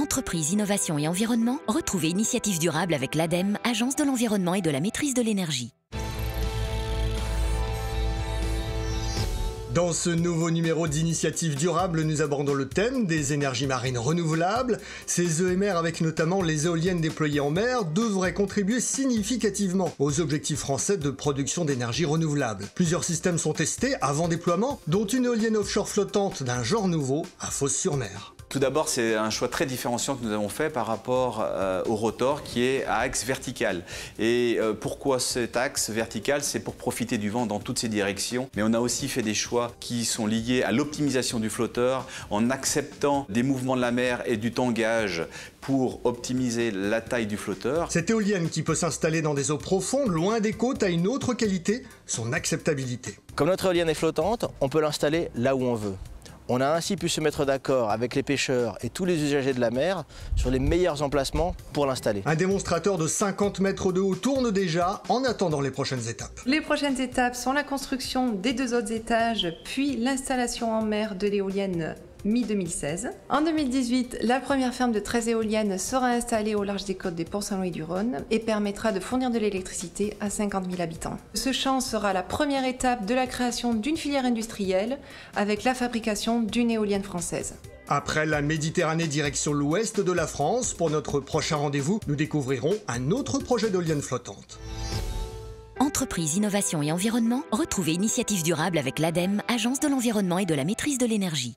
Entreprise, innovation et environnement, retrouvez Initiative Durable avec l'ADEME, Agence de l'environnement et de la maîtrise de l'énergie. Dans ce nouveau numéro d'Initiative Durable, nous abordons le thème des énergies marines renouvelables. Ces EMR, avec notamment les éoliennes déployées en mer, devraient contribuer significativement aux objectifs français de production d'énergie renouvelable. Plusieurs systèmes sont testés avant déploiement, dont une éolienne offshore flottante d'un genre nouveau à Fos-sur-Mer. Tout d'abord, c'est un choix très différenciant que nous avons fait par rapport au rotor qui est à axe vertical. Et pourquoi cet axe vertical? C'est pour profiter du vent dans toutes ces directions. Mais on a aussi fait des choix qui sont liés à l'optimisation du flotteur en acceptant des mouvements de la mer et du tangage pour optimiser la taille du flotteur. Cette éolienne qui peut s'installer dans des eaux profondes, loin des côtes, a une autre qualité, son acceptabilité. Comme notre éolienne est flottante, on peut l'installer là où on veut. On a ainsi pu se mettre d'accord avec les pêcheurs et tous les usagers de la mer sur les meilleurs emplacements pour l'installer. Un démonstrateur de 50 mètres de haut tourne déjà en attendant les prochaines étapes. Les prochaines étapes sont la construction des 2 autres étages, puis l'installation en mer de l'éolienne mi-2016. En 2018, la première ferme de 13 éoliennes sera installée au large des côtes des Port-Saint-Louis-du-Rhône et permettra de fournir de l'électricité à 50 000 habitants. Ce champ sera la première étape de la création d'une filière industrielle avec la fabrication d'une éolienne française. Après la Méditerranée, direction l'ouest de la France, pour notre prochain rendez-vous, nous découvrirons un autre projet d'éolienne flottante. Entreprise, innovation et environnement, retrouvez Initiative Durable avec l'ADEME, Agence de l'environnement et de la maîtrise de l'énergie.